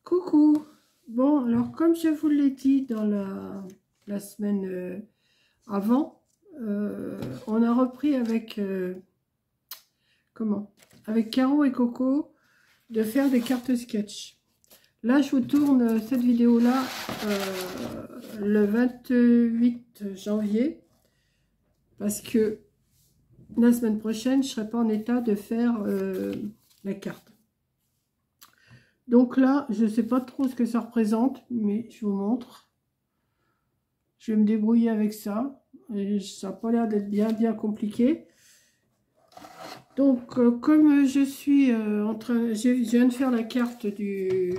Coucou. Bon, alors comme je vous l'ai dit dans la semaine avant, on a repris avec avec Caro et Coco de faire des cartes sketch. Là, je vous tourne cette vidéo-là le 28 janvier parce que la semaine prochaine, je ne serai pas en état de faire la carte. Donc là, je ne sais pas trop ce que ça représente, mais je vous montre. Je vais me débrouiller avec ça. Et ça n'a pas l'air d'être bien compliqué. Donc, comme je suis en train... Je viens de faire la carte du...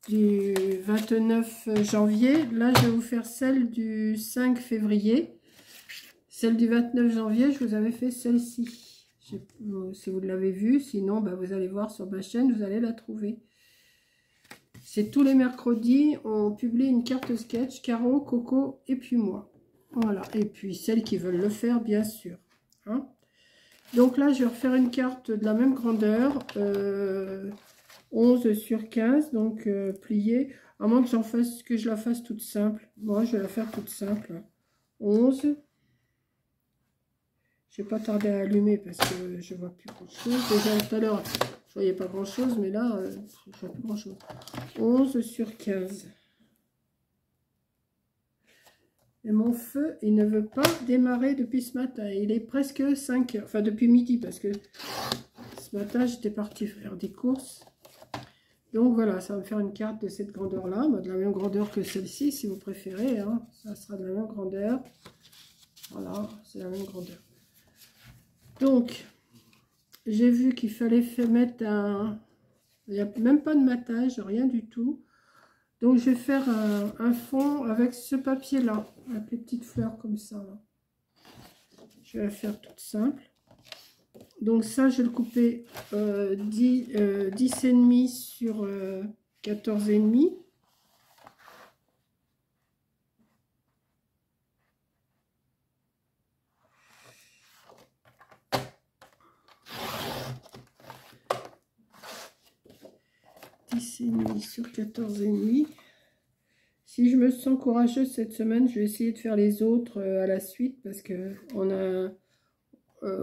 Du 29 janvier. Là, je vais vous faire celle du 5 février. Celle du 29 janvier, je vous avais fait celle-ci. Si vous l'avez vue, sinon bah, vous allez voir sur ma chaîne, vous allez la trouver. C'est tous les mercredis, on publie une carte sketch, Caro, Coco et puis moi. Voilà, et puis celles qui veulent le faire, bien sûr. Hein. Donc là, je vais refaire une carte de la même grandeur, 11 sur 15, donc pliée, à moins que je la fasse toute simple. Moi, je vais la faire toute simple. 11. Je vais pas tarder à allumer parce que je vois plus grand chose. Déjà tout à l'heure, je voyais pas grand chose, mais là, je vois plus grand chose. 11 sur 15. Et mon feu, il ne veut pas démarrer depuis ce matin. Il est presque 5 heures. Enfin, depuis midi, parce que ce matin, j'étais partie faire des courses. Donc voilà, ça va me faire une carte de cette grandeur-là. De la même grandeur que celle-ci, si vous préférez. Hein. Ça sera de la même grandeur. Voilà, c'est la même grandeur. Donc, j'ai vu qu'il fallait mettre un... Il n'y a même pas de matage, rien du tout. Donc, je vais faire un fond avec ce papier-là, avec les petites fleurs comme ça. Là. Je vais la faire toute simple. Donc, ça, je vais le couper 10,5 sur 14,5. Sur 14,5. Si je me sens courageuse cette semaine, je vais essayer de faire les autres à la suite parce que on a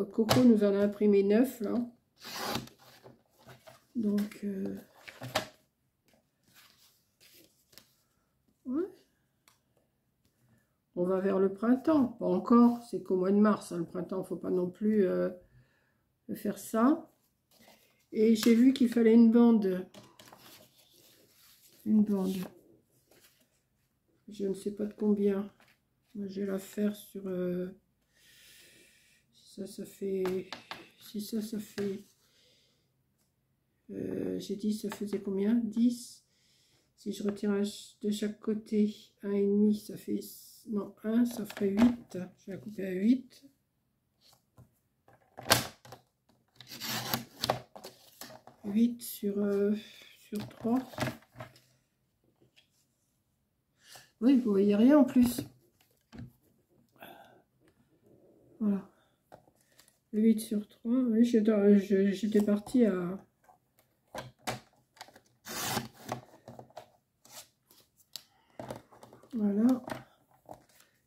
Coco nous en a imprimé 9 là. Donc ouais. On va vers le printemps. Pas encore, c'est qu'au mois de mars. Hein, le printemps, il ne faut pas non plus faire ça. Et j'ai vu qu'il fallait une bande. Une bande. Je ne sais pas de combien. Moi, je vais la faire sur... ça fait... Si ça fait... j'ai dit, ça faisait combien? 10. Si je retire de chaque côté 1,5, ça fait... Non, 1, ça ferait 8. Je vais la couper à 8. Sur 3. Oui, vous voyez rien en plus. Voilà. 8 sur 3. Oui, j'étais partie à... Voilà.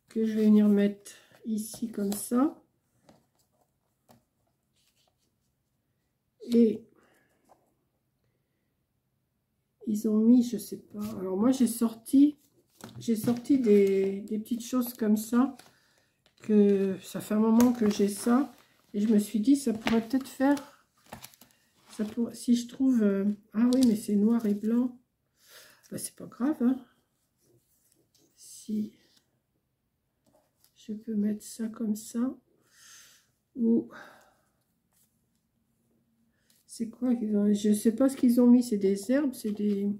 Que je vais venir mettre ici comme ça. Et ils ont mis, je sais pas. Alors moi j'ai sorti des petites choses comme ça. Que ça fait un moment que j'ai ça. Et je me suis dit, ça pourrait peut-être faire... Ça pourrait, si je trouve... ah oui, mais c'est noir et blanc. Bah, c'est pas grave. Hein. Si je peux mettre ça comme ça. Ou... C'est quoi qu'ils ont... Je sais pas ce qu'ils ont mis. C'est des herbes, c'est des...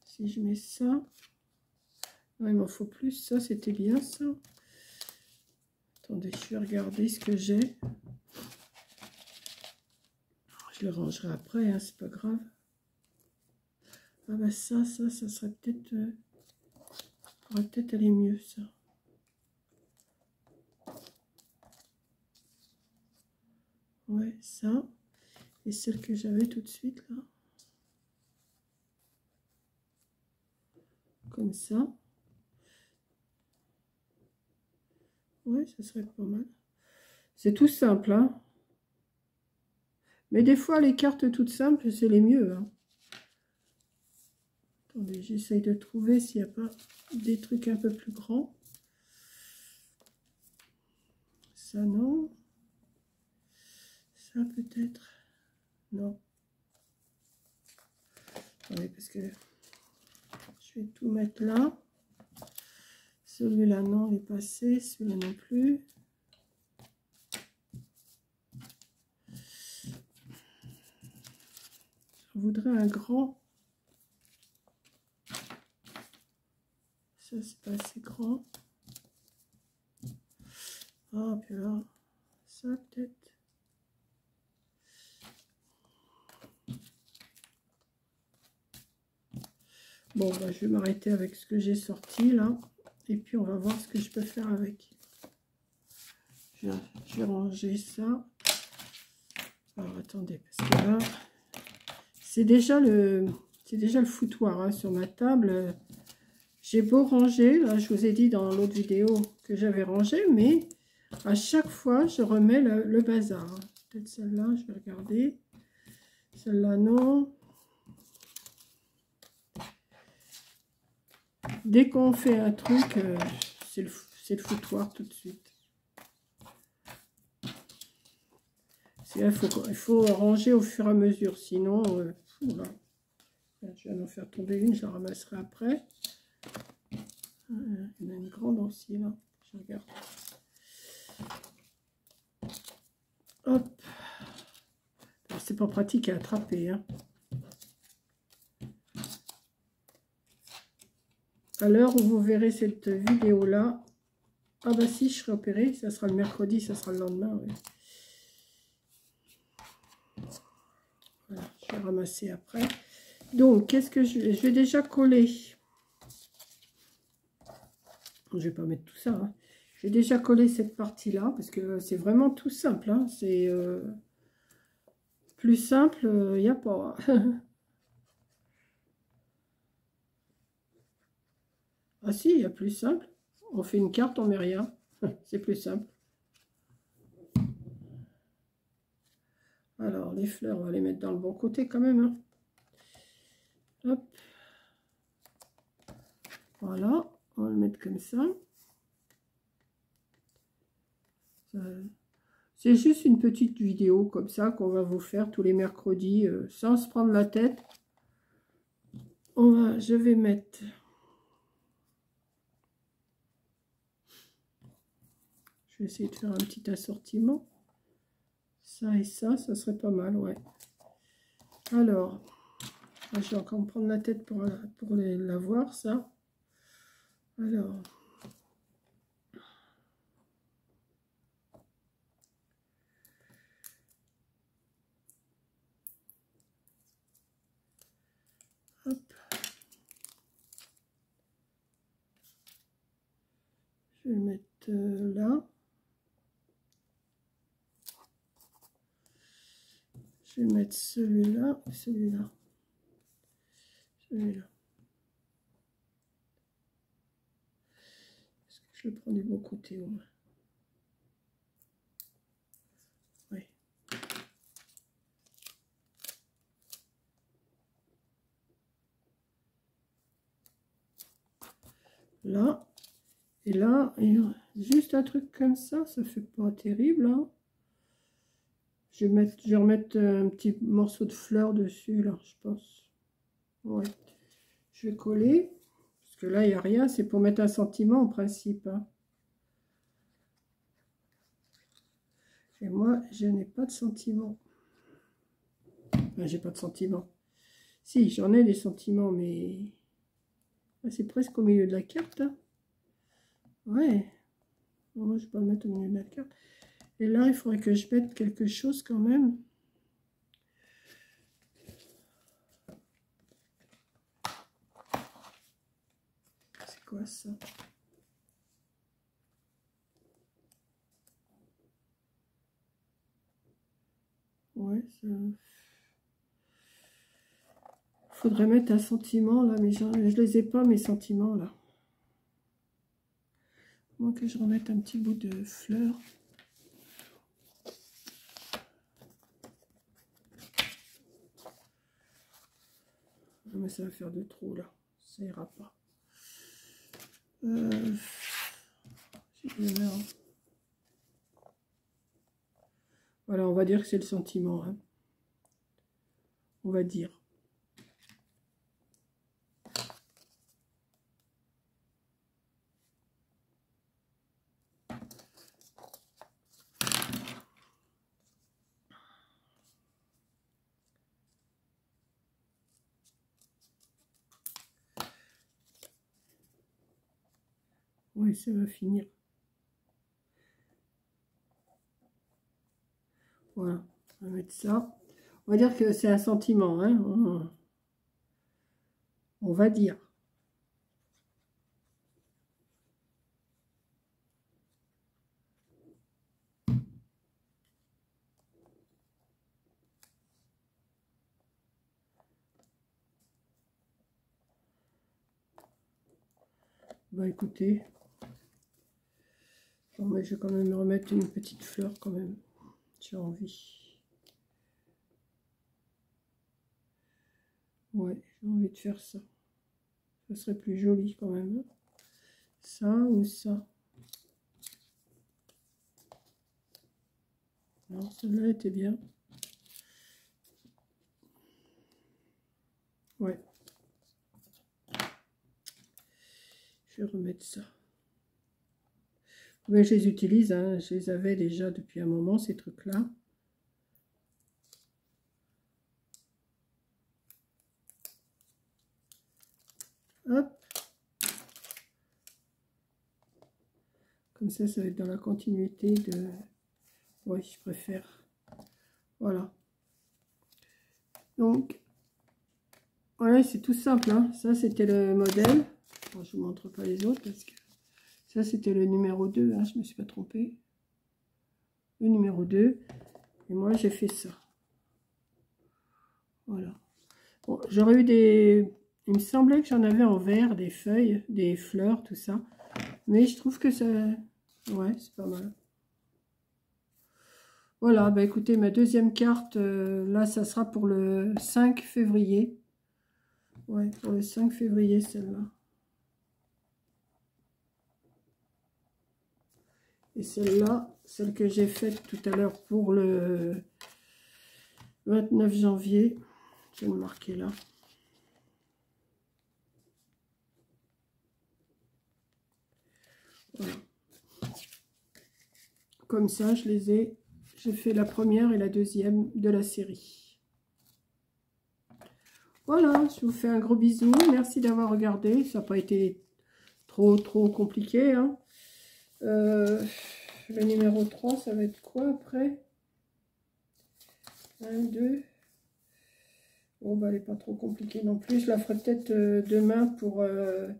Si je mets ça... Non, il m'en faut plus. Ça, c'était bien ça. Attendez, je vais regarder ce que j'ai. Je le rangerai après, hein, c'est pas grave. Ah bah ça serait peut-être... pourrait peut-être aller mieux, ça. Ouais, ça. et celle que j'avais tout de suite là. Comme ça. Ouais, ça serait pas mal. C'est tout simple, hein. Mais des fois, les cartes toutes simples, c'est les mieux, hein. Attendez, j'essaye de trouver s'il n'y a pas des trucs un peu plus grands. Ça, non. Ça, peut-être. Non. Attendez, parce que je vais tout mettre là. Celui-là, non, il est passé. Celui-là non plus. Je voudrais un grand. Ça, c'est pas assez grand. Ah, puis là, ça, peut-être. Bon, bah, je vais m'arrêter avec ce que j'ai sorti, là. Et puis, on va voir ce que je peux faire avec. Je vais ranger ça. Alors, attendez, parce que là, c'est déjà le foutoir, hein, sur ma table. J'ai beau ranger, là, je vous ai dit dans l'autre vidéo que j'avais rangé, mais à chaque fois, je remets le bazar. Hein. Peut-être celle-là, je vais regarder. Celle-là, non. Dès qu'on fait un truc, c'est le foutoir tout de suite. Il faut ranger au fur et à mesure, sinon, voilà. Je vais en faire tomber une, je la ramasserai après. Il y en a une grande aussi, là. Je regarde. Hop. C'est pas pratique à attraper, hein. À l'heure où vous verrez cette vidéo-là, ah bah si, je serai opérée, ça sera le mercredi, ça sera le lendemain, oui. Voilà, je vais ramasser après. Donc, qu'est-ce que je vais déjà coller. Je vais pas mettre tout ça, hein. Je vais déjà coller cette partie-là, parce que c'est vraiment tout simple, hein. C'est plus simple, il n'y a pas. Ah si, il y a plus simple. On fait une carte, on met rien. C'est plus simple. Alors, les fleurs, on va les mettre dans le bon côté quand même, hein. Hop. Voilà, on va le mettre comme ça. C'est juste une petite vidéo comme ça qu'on va vous faire tous les mercredis, sans se prendre la tête. Je vais mettre... Je vais essayer de faire un petit assortiment. Ça et ça serait pas mal, ouais. Alors, je vais encore me prendre la tête pour l'avoir, ça. Alors... Hop. Je vais le mettre là. Je vais mettre celui-là et celui-là. Celui-là. Est-ce que je le prends du bon côté au moins? Oui. Là. Et là, juste un truc comme ça fait pas terrible, hein. Je vais remettre un petit morceau de fleur dessus, là, je pense. Ouais. Je vais coller. Parce que là, il n'y a rien. C'est pour mettre un sentiment, en principe, hein. Et moi, je n'ai pas de sentiment. Enfin, j'ai pas de sentiment. Si, j'en ai des sentiments, mais... C'est presque au milieu de la carte, hein. Ouais. Moi, je vais pas le mettre au milieu de la carte. Et là, il faudrait que je mette quelque chose quand même. C'est quoi ça? Ouais. Ouais, faudrait mettre un sentiment là, mais je les ai pas mes sentiments là. Moi que je remette un petit bout de fleurs. Non, mais ça va faire de trop là, ça ira pas. Voilà, on va dire que c'est le sentiment, hein. On va dire. Oui, ça va finir. Voilà, on va mettre ça. On va dire que c'est un sentiment, hein. On va dire. Bah écoutez, bon, mais je vais quand même me remettre une petite fleur quand même. J'ai envie. Ouais, j'ai envie de faire ça. Ça serait plus joli quand même. Ça ou ça. Alors celle-là était bien. Ouais. Je vais remettre ça. Mais je les utilise, hein. Je les avais déjà depuis un moment, ces trucs-là. Hop. Comme ça va être dans la continuité de... Oui, je préfère. Voilà. Donc, voilà, c'est tout simple, hein. Ça, c'était le modèle. Bon, je ne vous montre pas les autres parce que ça, c'était le numéro 2, hein, je ne me suis pas trompée. Le numéro 2. Et moi, j'ai fait ça. Voilà. Bon, j'aurais eu des... Il me semblait que j'en avais en vert, des feuilles, des fleurs, tout ça. Mais je trouve que ça... Ouais, c'est pas mal. Voilà, bah écoutez, ma deuxième carte, là, ça sera pour le 5 février. Ouais, pour le 5 février, celle-là. Et celle-là, celle que j'ai faite tout à l'heure pour le 29 janvier. Je vais le marquer là. Voilà. Comme ça, je les ai. J'ai fait la première et la deuxième de la série. Voilà, je vous fais un gros bisou. Merci d'avoir regardé. Ça n'a pas été trop compliqué, hein. Le numéro 3, ça va être quoi après? 1, 2. Bon, bah, elle n'est pas trop compliquée non plus. Je la ferai peut-être demain pour le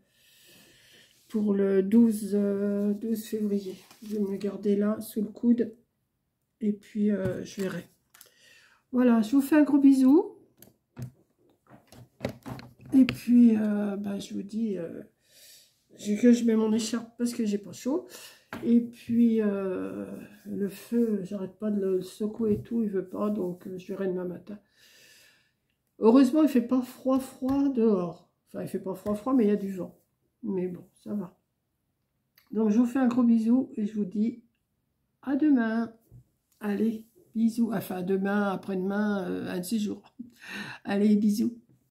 12 février. Je vais me garder là, sous le coude. Et puis, je verrai. Voilà, je vous fais un gros bisou. Et puis, bah, je vous dis que je mets mon écharpe parce que j'ai pas chaud. Et puis, le feu, j'arrête pas de le secouer et tout, il veut pas, donc je verrai demain matin. Heureusement, il fait pas froid dehors. Enfin, il fait pas froid, mais il y a du vent. Mais bon, ça va. Donc, je vous fais un gros bisou et je vous dis à demain. Allez, bisous. Enfin, demain, après-demain, un de ces jours. Allez, bisous.